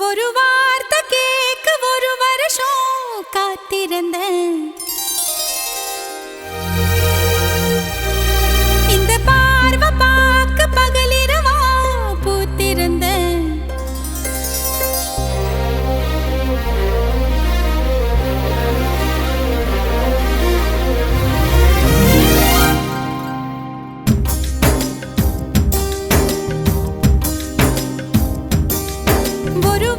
ஒரு வார்த்தை கேட்க ஒரு வருஷம் காத்திருந்தேன். இந்த பார்வை பார்க்க பகலிரவா பூத்திருந்தேன். ஒரு